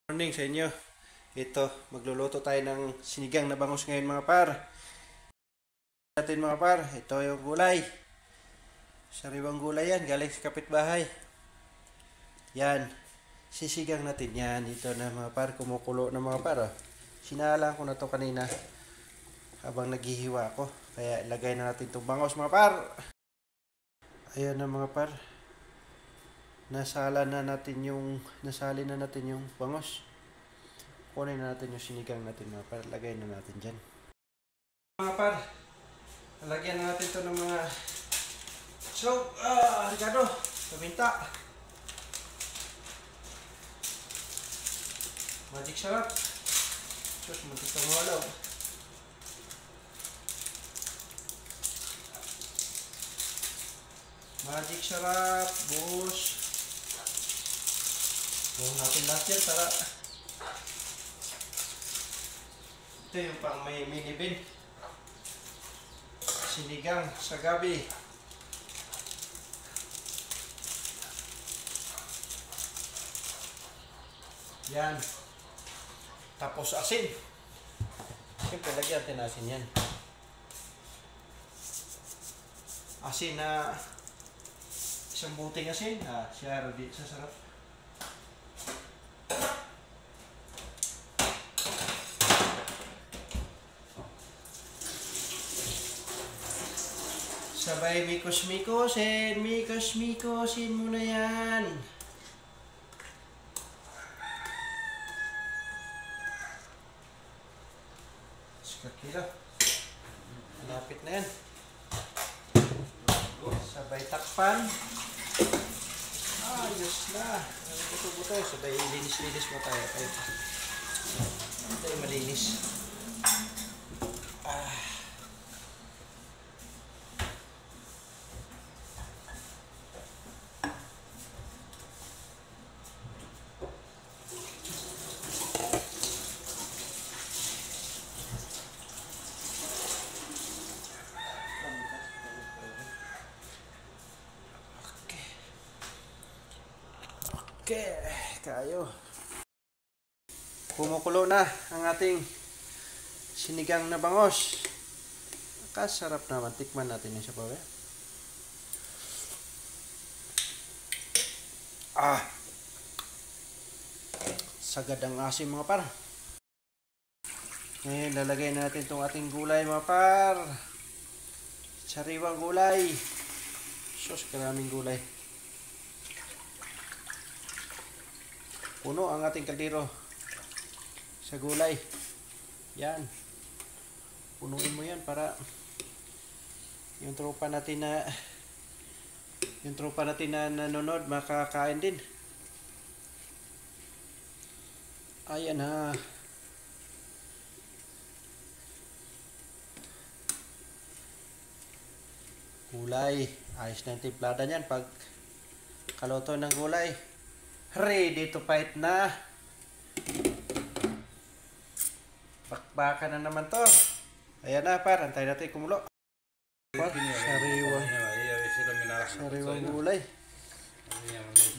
Morning sa inyo. Ito, magluluto tayo ng sinigang na bangus ngayon mga par. Natin mga par, ito yung gulay. Sariwang gulay yan, galing sa kapitbahay. Yan, sisigang natin yan. Ito na mga par, kumukulo na mga par. Sinalang ko na to kanina habang naghihiwa ko. Kaya ilagay na natin itong bangus mga par. Ayan na mga par. Nasali na natin yung bangus. Kunin na natin yung sinigang natin mga par. Lagay na natin dyan. Mga par, lalagyan na natin ito ng mga arigado, paminta, magic sarap. Sus, muntik ka mawalaw. Magic sarap, buhos. Buhos natin lahat yan para ito yung pang may minibin. Sinigang sa gabi. Yan. Tapos asin. Siyempre lagyan natin asin yan. Asin na isang buting asin. Siya ready sa sarap. Sabay mikos-mikosin. Mikos-mikosin mo na yan. Kakila. Malapit na yan. Sabay takpan. Ayos na. Buto-buto. Sabay linis-linis mo tayo. Ito yung malinis. Okay, kayo. Kumukulo na ang ating sinigang na bangus. Kasarap naman. Tikman natin yung sabaw. Sagad ang asim mga par. Ngayon, lalagay natin itong ating gulay mga par. Sariwang gulay. Sus, karaming gulay. Puno ang ating kaldero sa gulay. Yan. Punuin mo yan para yung tropa natin na nanonood makakain din. Ayan ha. Gulay. Ayos na yung timplada niyan pag kaluto ng gulay. Ready to fight na. Bakbakan na naman to. Ayan na par, antay natin kumulo. Sariwang gulay.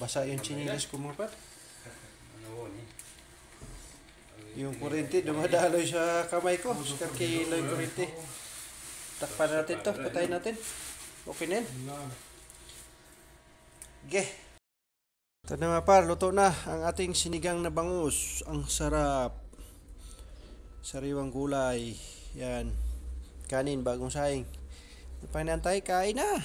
Basa yung chinilis ko mga par. Yung kurente dumadaloy sa kamay ko. Kakilo yung kurente. Takpan natin to, patayin natin. Okay na yan. Okay. Ito na mga par, luto na ang ating sinigang na bangus. Ang sarap. Sariwang gulay. Yan. Kanin, bagong saing. Panantay, kain na.